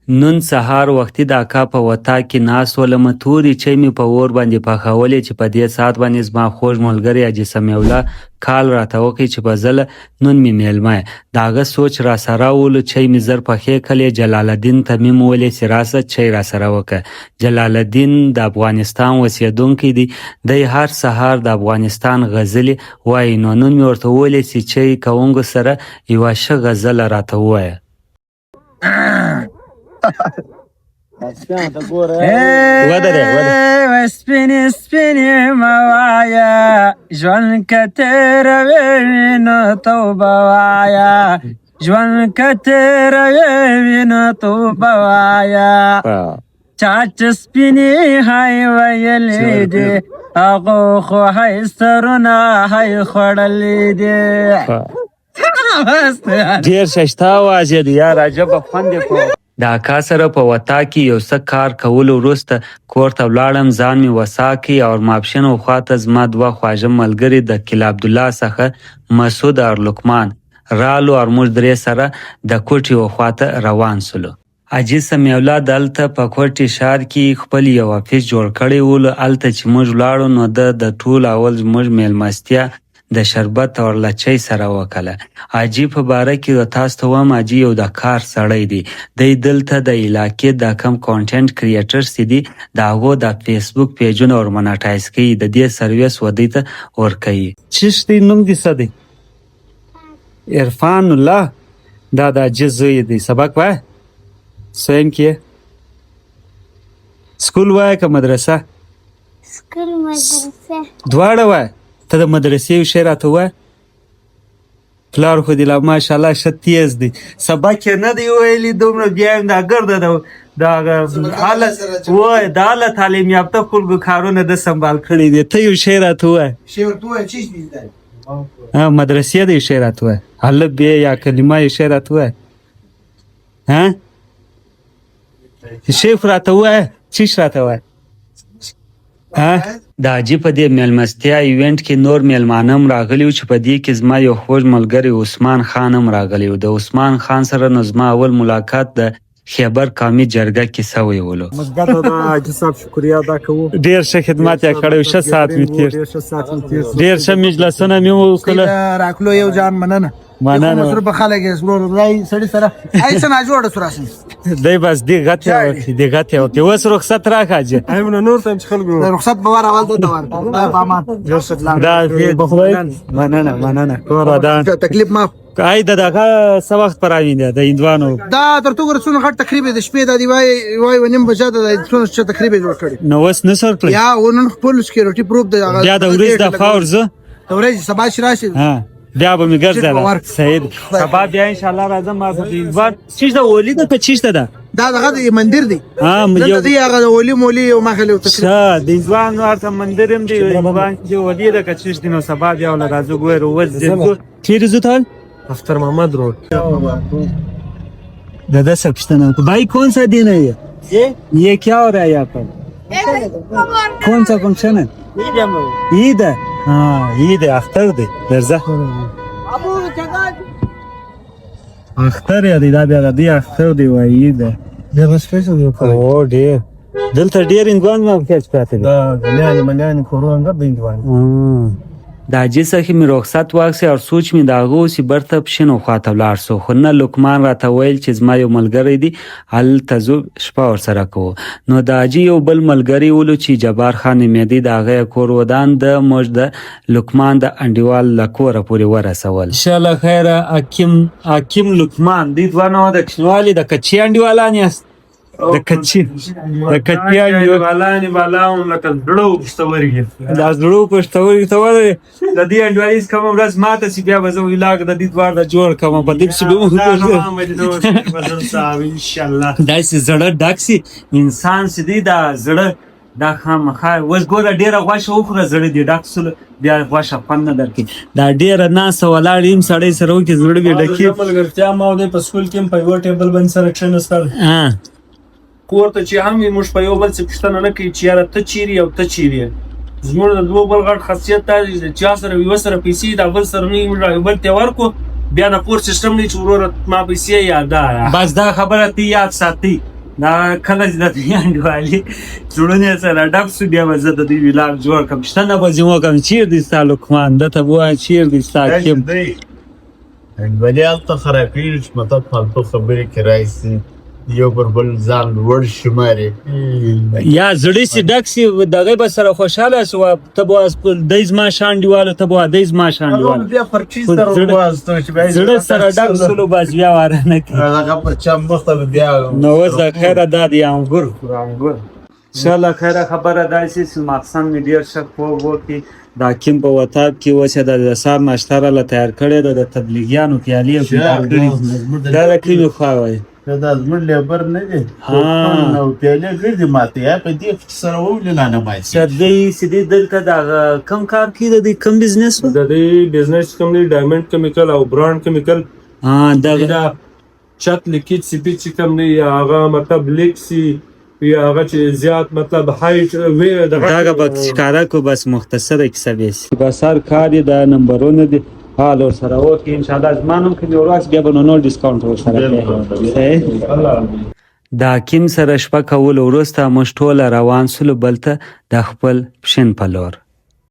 نن سهار وختي د اکا په وطا کې ناست ولم، تورې چای مې په اور باندې پخولې چې په دې ساعت باندې زما خوږ ملګری حاجي سمیع الله کال راته وکړي چې په زله نن مې میلمه د هغه سوچ را سره ولو. چای مې زر پخې کړې، جلال الدین ته مې وویلې چې راسه چای را سره وکړه. جلال الدین د افغانستان اوسېدونکی دی، دی هر سهار د افغانستان غزلې وایي. نو نن مې ورته وویلې چې چای کوونکو سره یوه ښه غزله راته ووایه. سپینې سپینې موایا ژوند که تېروې نو توبه وایا، ژوند که تېروې نو توبه وایا. چا چې سپینې هی ویلې دي هغو خو هی سرونه هی خوړلې دي. ډېر ښایسته اواز یې دی یار، عجبه خوند یې کوه. د اکا سره په وطا کې یو څه کار کولو وروسته کور ته ولاړم، ځان مې وسا کړی او ماپښین وخواته زما دوه خواږه ملګري د کلا عبدالله څخه مسعود او لقمان رالو او موږ درې سره د کوټې وخواته روان سولو. حاجي سمیع الله دلته په کوټې ښار کې خپل یو افیس جوړ کړی ولو. هلته چې موږ ولاړو نو د ټول اول زموږ میلمستیا د شربت او لچۍ سره وکړه. حاجي په باره کې تاسو ته وایم، حاجي یو د کار سړی دی. دی دلته د علاقې د کم کانټینټ کریټرز دي د هغو د فیسبوک پیجونه ور مناټایز کوي، د دې سرویس ودی ته ورکوي. چشتي نوم دې څه دی؟ عرفان الله. دا د حاجي زوی دی. سبق وایه؟ سویم کې سکول وایه که مدرسه؟ سکول مدرسه دواړه وایه. ته د مدرسې یو شی راته ووایه. پلار خو دې لا ماشاءالله ښه تیز دی، سبق یې نه دی ویلي دومره، بیا هم دا ګرده وایه د اعلی تعلیم یافته خلکو کارونه ده سنبال کړي دي. ته یو شی راته ووایه. مدرسې د یو شی راته ووایه، الف ب یا کلمه یو شی راته ووایه. شیف راته ووایه، چیش راته ووایه. د حاجي په دې میلمستیا ایونټ کې نور میلمانه هم راغلي وو چې په دې کې زما یو خوږ ملګری عثمان خان هم راغلی و. د عثمان خان سره نو زما اول ملاقات د خیبر قومي جرګه کې سوی ولو. مثبت د حاجي صاحب شکریه ادا کوو، ډېر ښه خدمت یې کړی، ښه ساعت مې تېر، ډېر ښه مجلسونه مې وکړل. راکلو یو جان مننه مننه په خلک یې ورور راي سړي سره هیڅ نه جوړه سره شي دی بس دی غته وکړي، دی غته وکړي. اوس رخصت راکړه حاجي. ایمنه نور ته چې خلکو رخصت به ور اول ته ور په امان دا مننه کور دا تکلیف ما کای دغه څه وخت پراوینده د هندوانو دا تر تو ورسونه غټ تقریبا د شپې د دی وای ونیم بجا د څونه چې تقریبا جوړ کړي. نو وس نه سر کړی یا ونن خپل سکیورټي پروف د بیا د ورځ د فورزه د ورځ سبا شراشي بیا به مې ګرځاله سید سبا بیا ان شاء الله راځم. ما په هندوان چیز د ولی د چیز ده دا دغه مندر دی. یو دی هغه ولی مولی او مخلو ته د هندوان ورته مندر هم دی، هندوان چې ولی د کچیش دینو سبا بیا ول راځو ګورو وځو چیرې زوتال افتر محمد روड. दादा सब्सटन भाई कौन सा दिन है ये क्या हो रहा है यहाँ पर? कौन सा फंक्शन है? ईद है. हाँ ईद है, अख्तर दे दर्जा اختر یادی دا بیا دی اختر دی وای ایده دا بس فیصل یو کړی او ډیر دلته ډیر اندوان ما کېچ پاتې دا نه منیان کورون غد اندوان. د حاجي څخه مې رخصت واخیستی او سوچ مې د هغه اوسې برته پښین خواته ولاړ سو، خو نه لقمان راته ویل چې زما یو ملګری دی هلته ځو شپه ورسره کوو. نو د حاجي یو بل ملګری ولو چې جبار خان نومېدی، د هغه کور ودان د موږ د لقمان د انډیوال له کوره پورې ورسول. انشاءالله خیره. حکیم لقمان دی دوانه د کچنوالي د کچي انډیوالان یاست؟ د کچي انډیوالان بالاون لکه زړو پښتورګي دا زړو پښتورګي ته وایي د دې انډیوالي کوم ورځ ماته سی بیا به زه ویلاګ د دې دوار د جوړ کوم په دې څه به بدل صاحب ان شاء الله دا سي زړه ډاکسي انسان سي دا زړه دا خامخا وس ګوره ډیره غوښه وخوره زړه دی ډاکسل بیا غوښه خوند نه درکې دا ډیره ناسه ولاړ یم سړی سره وکړي زړه به ډکې. ملګرتیا ما د په سکول کې په یو ټیبل باندې سره کښېناستل کور ته چې هم موږ په یو بل څه پوښتنه نه کوي چې یاره ته چیرې او ته چیرې. زموږ د دوه بل غټ خاصیت دا دی چې چا سره یوه سره پیسې د بل سره نه موږ یو بل ته ورکړو، بیا د پور سیسټم دی چې وروره ما پیسې یا دا بس دا خبره ته یاد ساتي دا کله چې د دې انډیوالي زړونه سره ډک شو بیا به زه د دوی ویلاګ جوړ کړم شته نه به زه وکړم چیر دی ستا لقمان ده ته به ووایم چیر دی ستا کیم انډیوالي هلته خرابېږي چې مطلب فالتو خبرې کې راشي یو پر بل ځان لوړ شماري یا زړه سي ډک سي دغه به سره خوشاله سو ته به د زما شانډیواله ته به د زما شانډیواله بیا پرچیز سره وازته چې بیا زړه سره ډک سلو باز بیا واره نه کی هغه په چم مخته بیا نو زه خیره دادی انګور انشاءالله خیره خبره داسې چې مقصد مې ډېر شک وو کې دا کیم په وطاب کې اوس د سهار ناشته راله تیار کړې ده د تبلیغیانو پیالې تیار کړي دا د کومې خوا وایي دا زموږ لیبر نه دی او پیالې ګرځي ماته یا په دې سره وولې نه مای سدې دلته د کم کار کې د کم بزنس د دې بزنس کمپنی ډایمنډ کیمیکل او برانډ کیمیکل دا چت لیکیټ سی پی چې کمپنی هغه مطلب لیکسي یا هغه چې زیات مطلب هایټ وی دغه به ښکارا کو بس مختصره کیسه بیسي بس هر کار یې د نمبرونه دي حال ور سره وکړي انشاءالله زمانم کې ورځ بیا به نو ډیسکاونټ ور سره دا کیم سره شپه کول وروسته موږ ټول روان سولو بلته د خپل پښین په لور